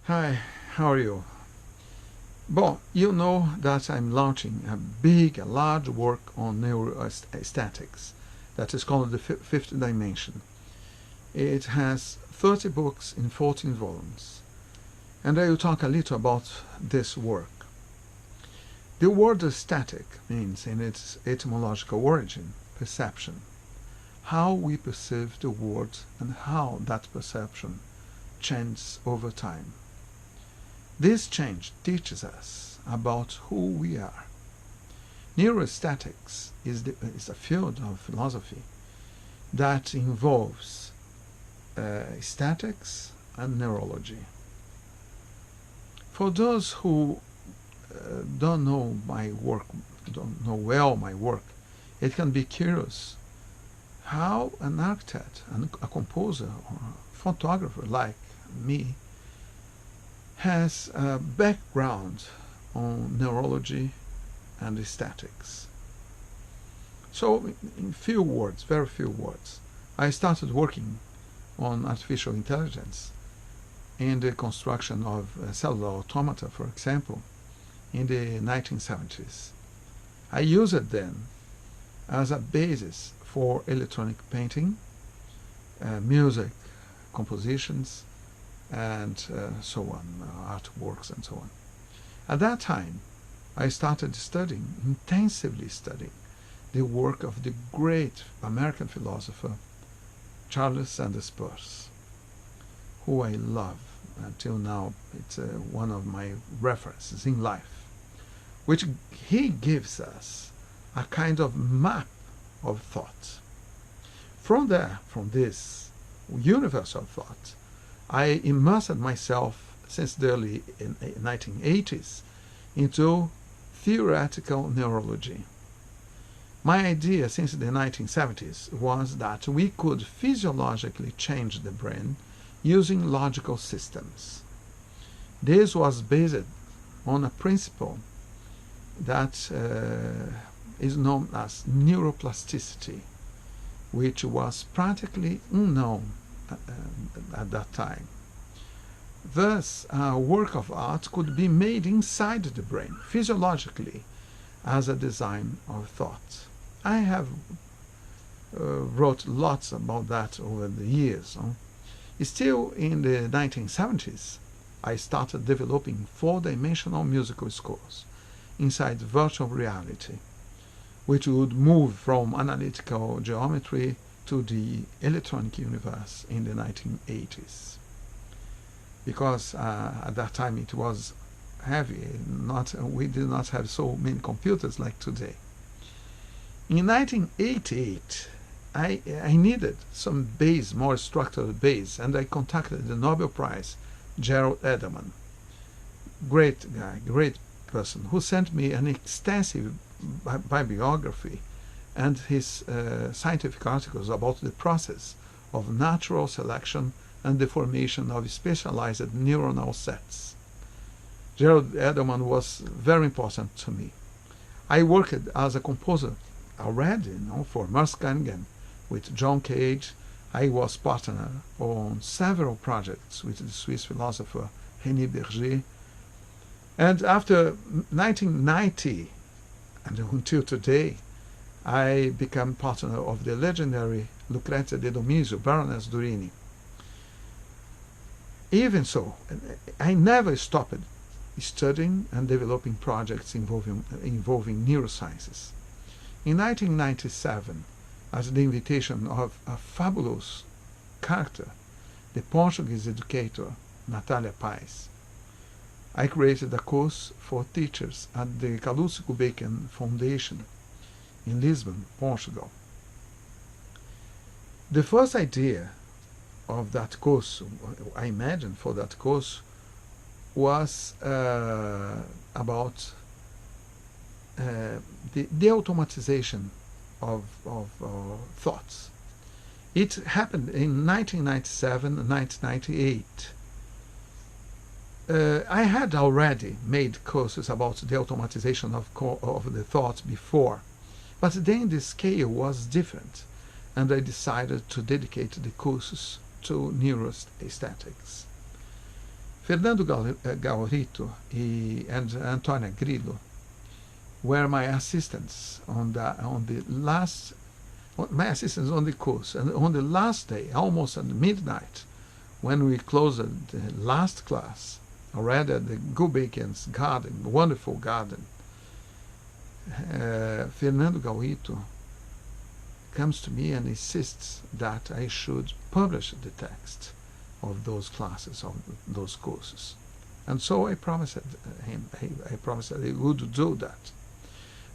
Hi, how are you? Well, you know that I'm launching a large work on neuroaesthetics that is called the Fifth Dimension. It has 30 books in 14 volumes, and I will talk a little about this work. The word aesthetic means, in its etymological origin, perception, how we perceive the world and how that perception changes over time. This change teaches us about who we are. Neuroaesthetics is a field of philosophy that involves aesthetics and neurology. For those who don't know my work, don't know well my work, it can be curious how an architect, a composer, or a photographer like me has a background on neurology and aesthetics. So, in few words, very few words, I started working on artificial intelligence and the construction of cellular automata, for example, in the 1970s. I used it then as a basis for electronic painting, music compositions, and so on, artworks and so on. At that time, I started intensively studying, the work of the great American philosopher Charles Sanders Peirce, who I love until now. It's one of my references in life, which he gives us a kind of map of thought. From this universe of thought, I immersed myself since the early 1980s into theoretical neurology. My idea since the 1970s was that we could physiologically change the brain using logical systems. This was based on a principle that is known as neuroplasticity, which was practically unknown at that time. Thus, a work of art could be made inside the brain, physiologically, as a design of thought. I have wrote lots about that over the years. Still in the 1970s, I started developing four-dimensional musical scores inside virtual reality, which would move from analytical geometry to the electronic universe in the 1980s. Because at that time it was heavy, we did not have so many computers like today. In 1988, I needed some base, more structured base, and I contacted the Nobel Prize, Gerald Edelman. Great guy, great person, who sent me an extensive bibliography and his scientific articles about the process of natural selection and the formation of specialized neuronal sets. Gerald Edelman was very important to me. I worked as a composer already, for Merce Cunningham, with John Cage. I was partner on several projects with the Swiss philosopher René Berger. And after 1990, and until today, I became partner of the legendary Lucrezia de Domizio, Baroness Durini. Even so, I never stopped studying and developing projects involving neurosciences. In 1997, at the invitation of a fabulous character, the Portuguese educator Natália Paz, I created a course for teachers at the Calouste Gulbenkian Foundation in Lisbon, Portugal. The first idea of that course, I imagined for that course, was about the automatization of thoughts. It happened in 1997 and 1998. I had already made courses about the automatization of the thought before, but then the scale was different, and I decided to dedicate the courses to neuroaesthetics. Fernando Gaurito and Antonia Grillo were my assistants on the last, my assistants on the course, and on the last day, almost at midnight, when we closed the last class, already at the Gulbenkian's garden, wonderful garden, Fernando Gaurito comes to me and insists that I should publish the text of those classes, of those courses. And so I promised him, I promised that I would do that.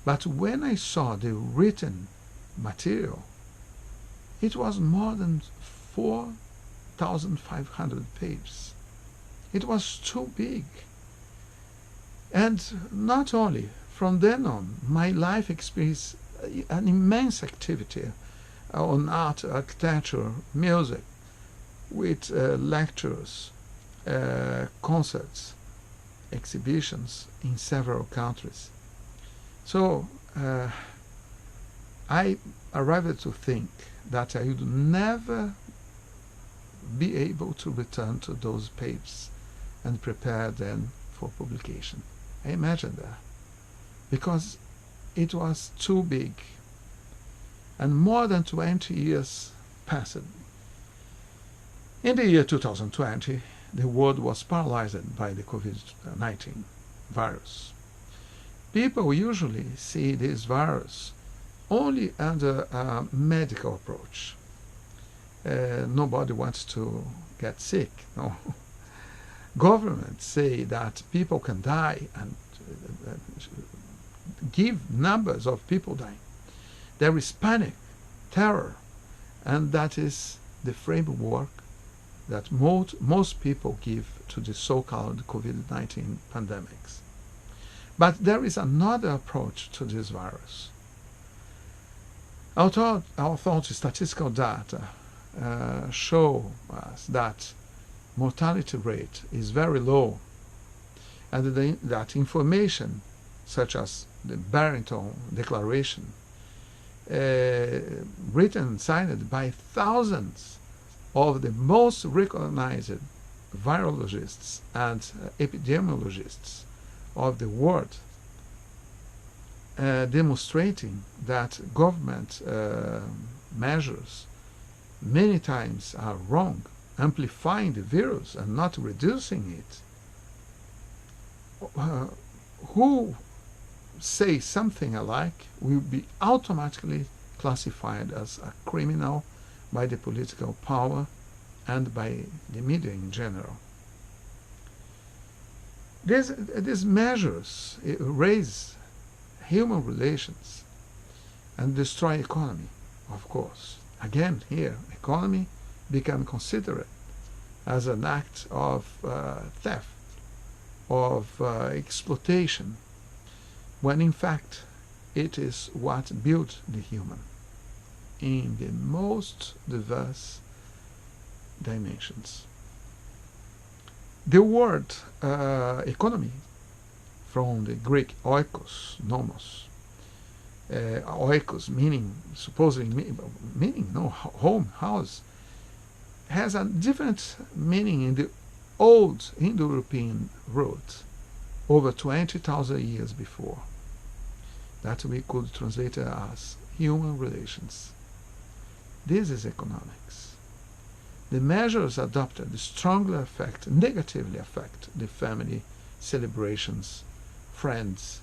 But when I saw the written material, it was more than 4,500 pages. It was too big. And not only, from then on, my life experienced an immense activity on art, architecture, music, with lectures, concerts, exhibitions in several countries. So I arrived to think that I would never be able to return to those pages and prepare them for publication. I imagined that, because it was too big, and more than 20 years passed. In the year 2020, the world was paralyzed by the COVID-19 virus. People usually see this virus only under a medical approach. Nobody wants to get sick. No. Governments say that people can die and give numbers of people dying. There is panic, terror, and that is the framework that most people give to the so-called COVID-19 pandemics. But there is another approach to this virus. Although statistical data show us that mortality rate is very low, and that information such as the Barrington Declaration, written and signed by thousands of the most recognized virologists and epidemiologists of the world, demonstrating that government measures many times are wrong, amplifying the virus and not reducing it. Who say something alike will be automatically classified as a criminal by the political power and by the media in general. These measures raise human relations and destroy economy, of course. Again, here, economy become considered as an act of theft, of exploitation, when in fact it is what built the human in the most diverse dimensions. The word economy, from the Greek oikos, nomos, oikos meaning, supposedly meaning no home, house, has a different meaning in the old Indo-European root over 20,000 years before, that we could translate as human relations. This is economics. The measures adopted strongly negatively affect the family, celebrations, friends,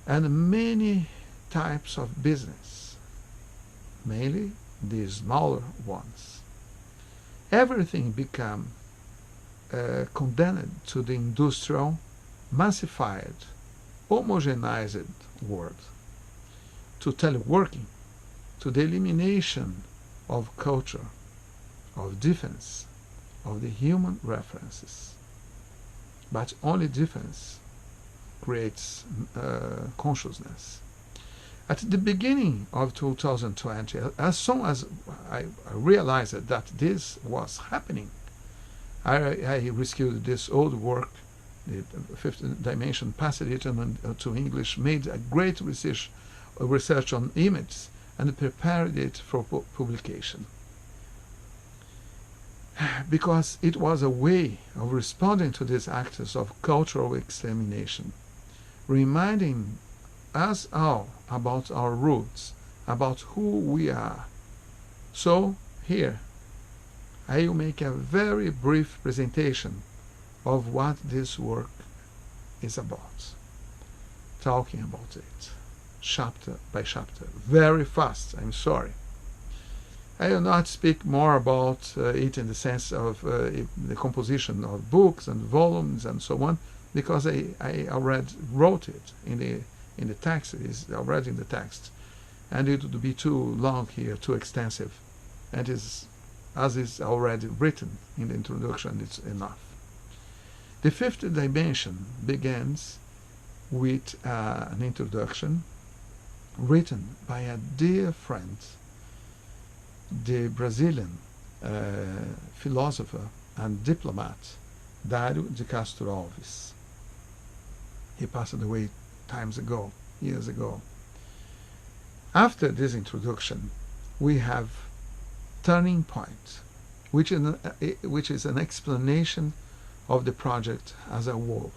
and many types of business, mainly the smaller ones. Everything became condemned to the industrial, massified, homogenized world, to teleworking, to the elimination of culture, of difference, of the human references. But only difference creates consciousness. At the beginning of 2020, as soon as I realized that this was happening, I rescued this old work, the Fifth Dimension, passed it to English, made a great research on images, and prepared it for publication. because it was a way of responding to these acts of cultural extermination, reminding us all about our roots, about who we are. So, here, I will make a very brief presentation of what this work is about, talking about it, chapter by chapter, very fast, I'm sorry. I will not speak more about it in the sense of the composition of books and volumes and so on, because I already wrote it in the text. It is already in the text, and it would be too long here, too extensive, and as is already written in the introduction, it's enough. The fifth dimension begins with an introduction written by a dear friend, the Brazilian philosopher and diplomat Dario de Castro Alves. He passed away years ago. After this introduction, we have Turning Point, which is an explanation of the project as a whole,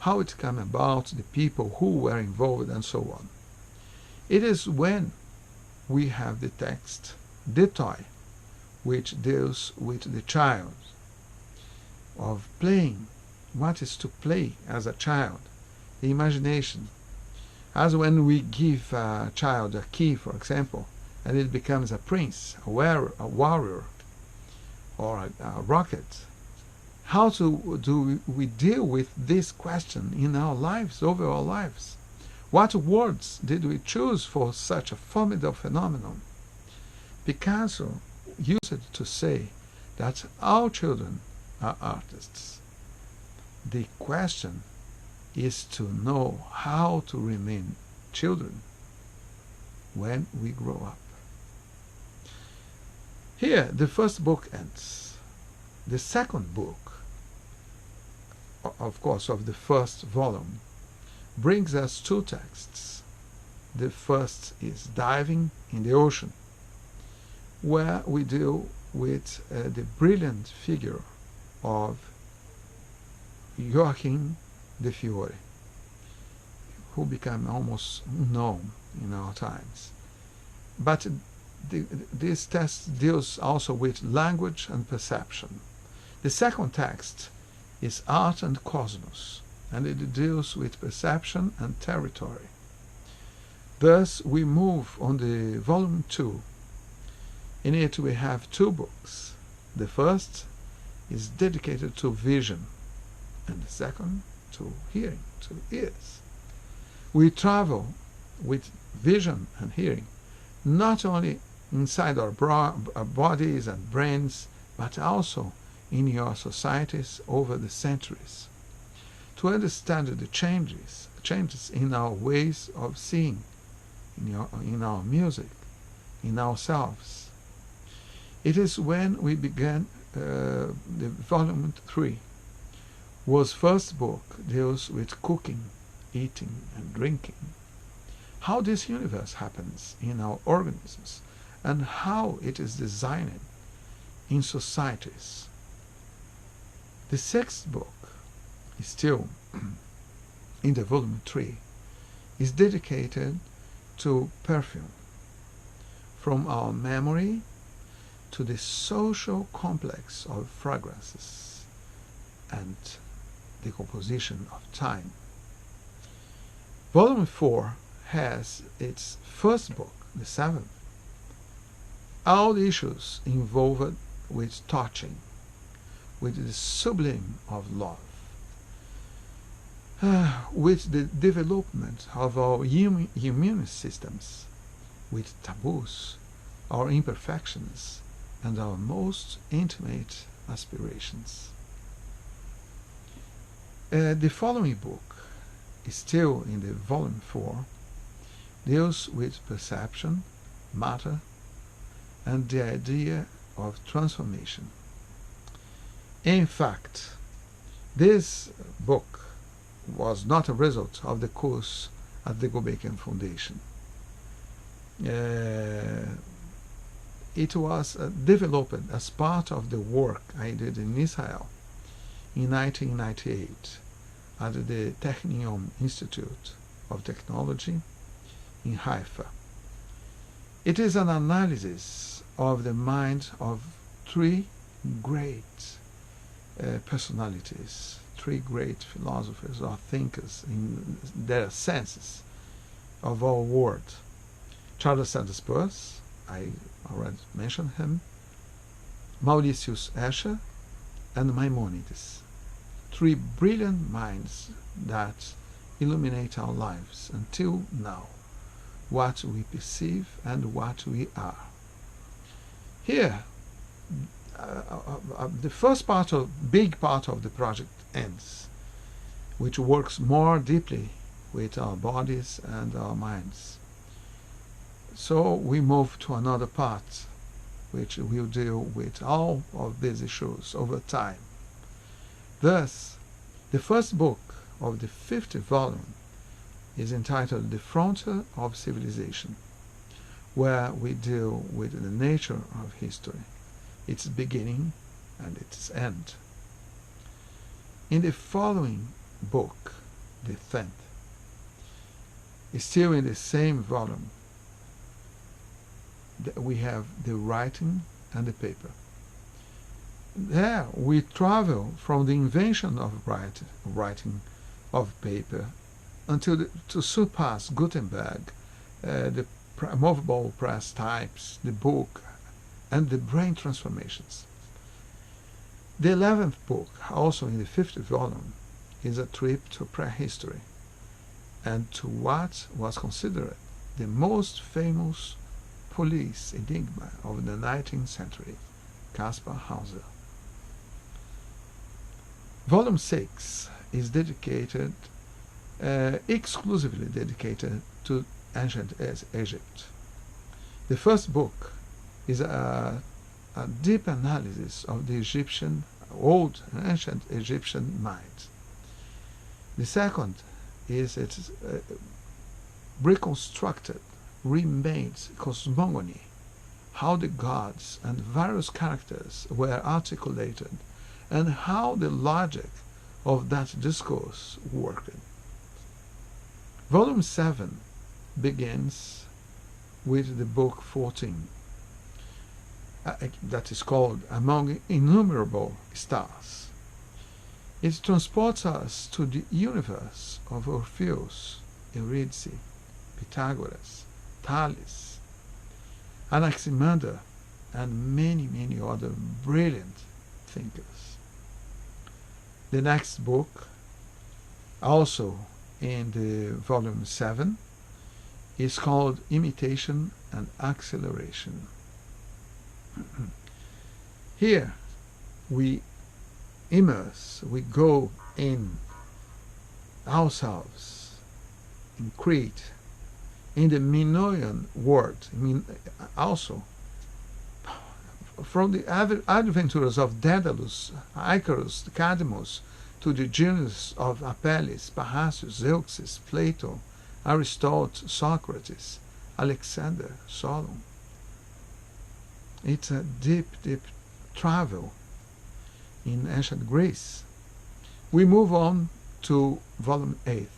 how it came about, the people who were involved, and so on. It is when we have the text, The Toy, which deals with the child, of playing, what is to play as a child, the imagination, as when we give a child a key, for example, and it becomes a prince, a warrior, or a rocket. How do we deal with this question in our lives, over our lives? What words did we choose for such a formidable phenomenon? Picasso used to say that all children are artists. The question is to know how to remain children when we grow up. Here, the first book ends. The second book, of course, of the first volume, brings us two texts. The first is Diving in the Ocean, where we deal with the brilliant figure of Joachim de Fiore, who became almost unknown in our times. But this text deals also with language and perception. The second text is Art and Cosmos, and it deals with perception and territory. Thus, we move on the volume 2. In it we have two books. The first is dedicated to vision, and the second to hearing, to ears. We travel with vision and hearing, not only inside our bodies and brains, but also in your societies over the centuries, to understand the changes in our ways of seeing, in our music, in ourselves. It is when we began the volume 3, whose first book deals with cooking, eating, and drinking, how this universe happens in our organisms, and how it is designed in societies. The sixth book is still in the volume 3, is dedicated to perfume, from our memory to the social complex of fragrances and the composition of time. Volume 4 has its first book, the 7th, all the issues involved with touching, with the sublime of love, with the development of our immune systems, with taboos, our imperfections, and our most intimate aspirations. The following book is still in the volume 4, deals with perception, matter, and the idea of transformation. In fact, this book was not a result of the course at the Gulbenkian Foundation. it was developed as part of the work I did in Israel in 1998 at the Technion Institute of Technology in Haifa. It is an analysis of the mind of three great personalities, three great philosophers or thinkers in their senses of our world. Charles Sanders Peirce, I already mentioned him, Mauritius Escher, and Maimonides. Three brilliant minds that illuminate our lives until now, what we perceive and what we are. Here, the first big part of the project ends, which works more deeply with our bodies and our minds. So we move to another part, which will deal with all of these issues over time. Thus, the first book of the 5th volume is entitled The Frontier of Civilization, where we deal with the nature of history, its beginning and its end. In the following book, the 10th, still in the same volume, we have the writing and the paper. There we travel from the invention of writing of paper until to surpass Gutenberg, the movable press types, the book, and the brain transformations. The 11th book, also in the 5th volume, is a trip to prehistory and to what was considered the most famous police enigma of the 19th century, Caspar Hauser. Volume 6 is exclusively dedicated to ancient Egypt. The first book is a deep analysis of the old and ancient Egyptian mind. The second is its reconstructed, remade cosmogony, how the gods and various characters were articulated, and how the logic of that discourse worked. Volume 7 begins with the book 14, that is called Among Innumerable Stars. It transports us to the universe of Orpheus, Eurydice, Pythagoras, Thales, Anaximander, and many, many other brilliant thinkers. The next book, also in the volume 7, is called Imitation and Acceleration. Here we immerse, we go in ourselves, in Crete, in the Minoan world, also from the adventures of Daedalus, Icarus, Cadmus, to the genius of Apelles, Parrhasius, Zeuxis, Plato, Aristotle, Socrates, Alexander, Solon. It's a deep, deep travel in ancient Greece. We move on to volume 8,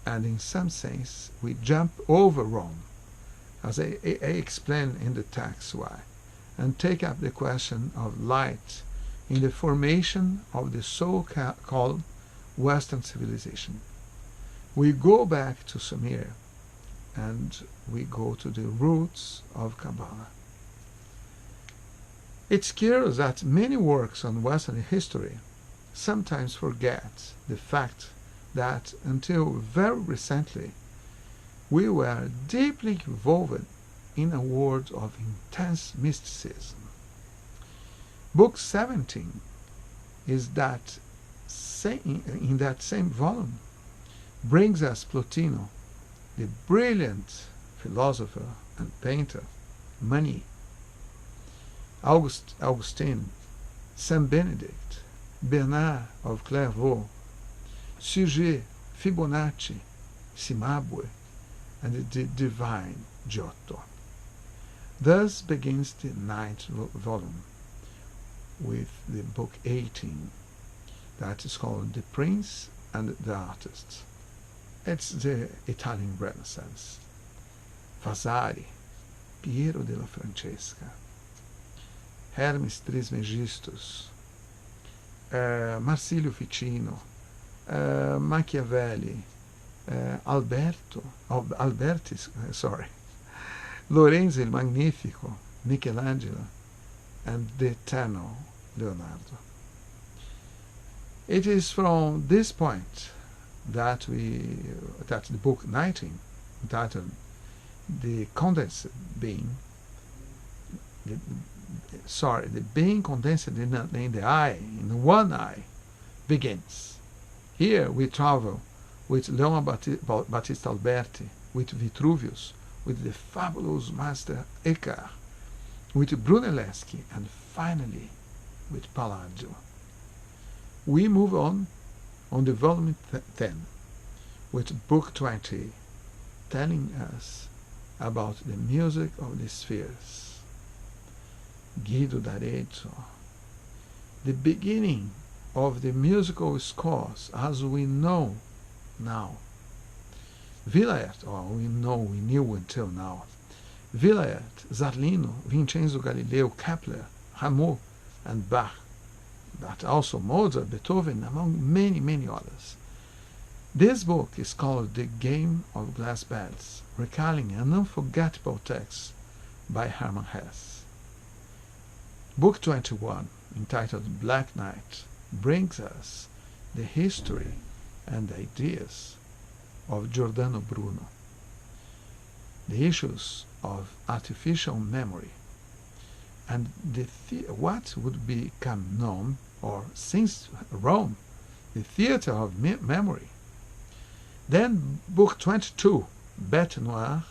and in some sense we jump over Rome, as I explain in the text why, and take up the question of light in the formation of the so-called Western civilization. We go back to Sumer, and we go to the roots of Kabbalah. It's curious that many works on Western history sometimes forget the fact that until very recently we were deeply involved in a world of intense mysticism. Book 17 is in that same volume brings us Plotino, the brilliant philosopher and painter, Mani, Augustine, Saint Benedict, Bernard of Clairvaux, Suger, Fibonacci, Cimabue, and the divine Giotto. Thus begins the ninth volume with the book 18, that is called The Prince and the Artist. It's the Italian Renaissance. Vasari, Piero della Francesca, Hermes Trismegistus, Marsilio Ficino, Machiavelli, Lorenzo il Magnifico, Michelangelo, and the eternal Leonardo. It is from this point that the book 19, entitled The Condensed Being, the being condensed in the eye, in one eye, begins. Here we travel with Leon Battista Alberti, with Vitruvius, with the fabulous master Eckhart, with Brunelleschi, and finally with Palladio. We move on the volume 10, with book 20, telling us about the music of the spheres. Guido d'Arezzo, the beginning of the musical scores as we know now. Villaert, or we knew until now. Villaert, Zarlino, Vincenzo Galileo, Kepler, Rameau, and Bach, but also Mozart, Beethoven, among many, many others. This book is called The Game of Glass Bells, recalling an unforgettable text by Hermann Hesse. Book 21, entitled Black Night, brings us the history and ideas of Giordano Bruno, the issues of artificial memory, and what would become known, or since Rome, the theater of memory. Then book 22, Bête Noire,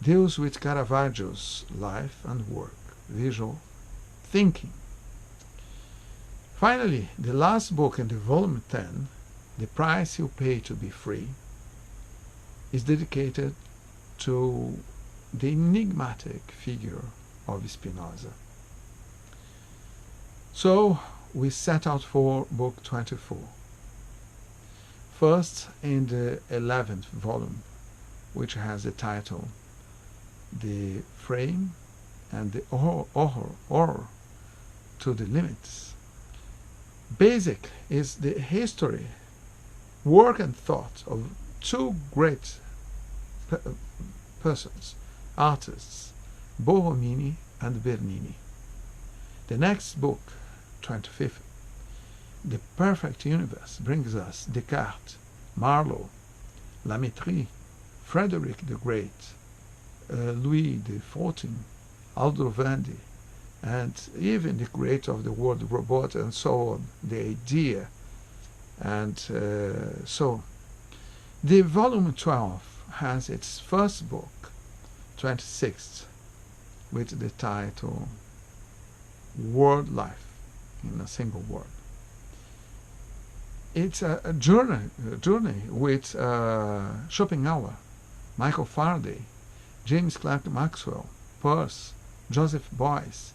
deals with Caravaggio's life and work, visual thinking. Finally, the last book in the volume 10, The Price You Pay to Be Free, is dedicated to the enigmatic figure of Spinoza. So we set out for book 24. First, in the 11th volume, which has the title The Frame and the Horror to the Limits. Basic is the history, work and thought of two great persons, artists, Borromini and Bernini. The next book, 25th, The Perfect Universe, brings us Descartes, Marlowe, La Métrie, Frederick the Great, Louis XIV, Aldrovandi, and even the creator of the word robot, and so on, the idea. And so the volume 12 has its first book, 26th, with the title Word Life in a Single Word. It's a journey with Schopenhauer, Michael Faraday, James Clerk Maxwell, Peirce, Joseph Beuys,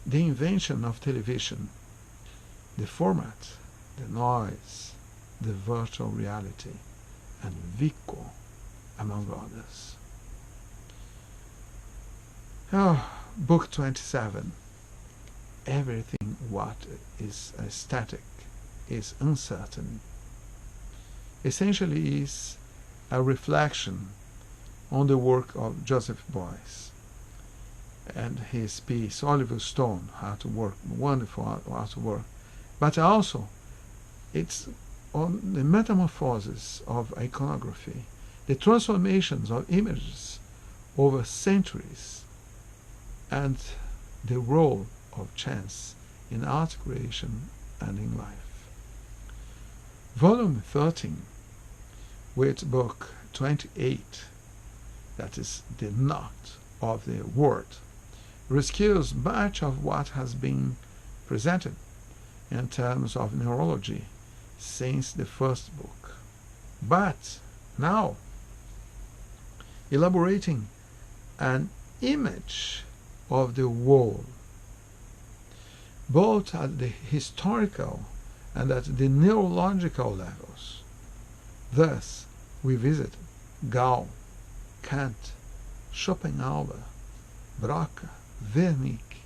the invention of television, the format, the noise, the virtual reality, and Vico, among others. Book 27. Everything what is aesthetic is uncertain. Essentially is a reflection on the work of Joseph Beuys and his piece Oliver Stone, How to Work, wonderful how to work, but also it's on the metamorphosis of iconography, the transformations of images over centuries, and the role of chance in art creation and in life. Volume 13, with book 28, that is the knot of the word, rescues much of what has been presented in terms of neurology since the first book, but now elaborating an image of the world, both at the historical and at the neurological levels. Thus, we visit Gall, Kant, Schopenhauer, Broca, Wernicke,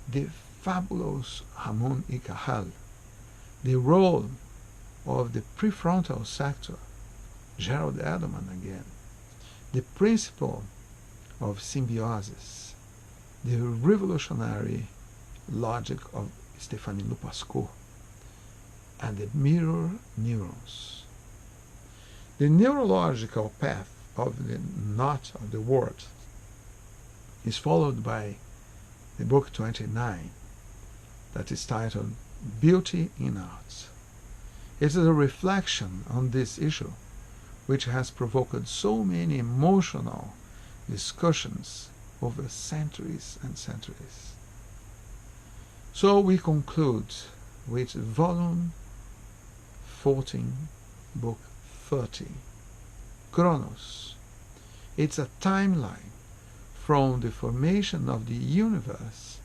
the fabulous Ramon y Cajal, the role of the prefrontal sector, Gerald Edelman again, the principle of symbiosis, the revolutionary logic of Stéphane Lupasco, and the mirror neurons. The neurological path of the knot of the word is followed by the book 29 that is titled Beauty in Art. It is a reflection on this issue which has provoked so many emotional discussions over centuries and centuries. So we conclude with volume 14, book 30, Chronos. It's a timeline from the formation of the universe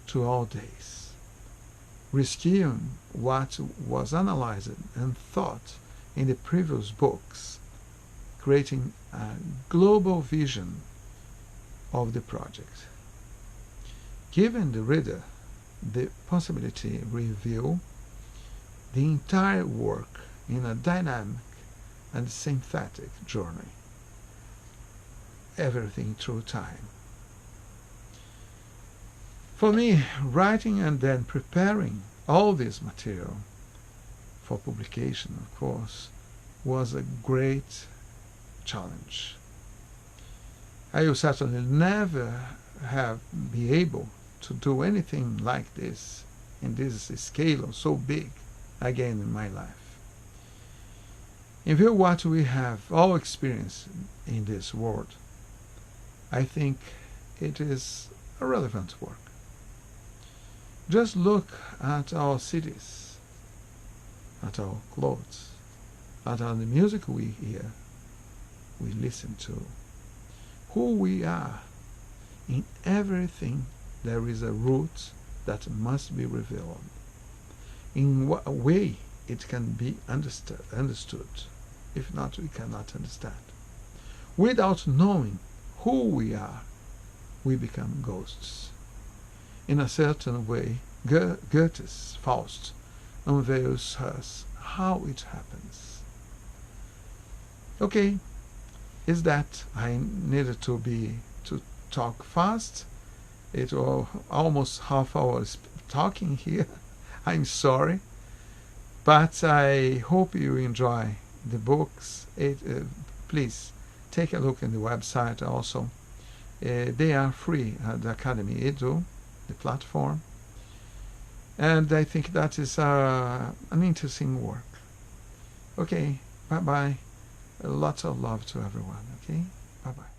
to our days, rescuing what was analyzed and thought in the previous books, creating a global vision of the project, giving the reader the possibility to review the entire work in a dynamic and synthetic journey, everything through time. For me, writing and then preparing all this material for publication, of course, was a great challenge. I will certainly never have been able to do anything like this in this scale so big again in my life. In view of what we have all experienced in this world, I think it is a relevant work. Just look at our cities, at our clothes, at the music we hear, we listen to, who we are. In everything there is a root that must be revealed. In what way it can be understood. If not, we cannot understand. Without knowing who we are, we become ghosts. In a certain way, Goethe's Faust unveils us how it happens. Okay, is that I needed to talk fast? It was almost half hours talking here. I'm sorry, but I hope you enjoy the books. Please take a look in the website also. They are free at the Academy Edu, the platform, and I think that is an interesting work. Okay, bye-bye. Lots of love to everyone, okay? Bye-bye.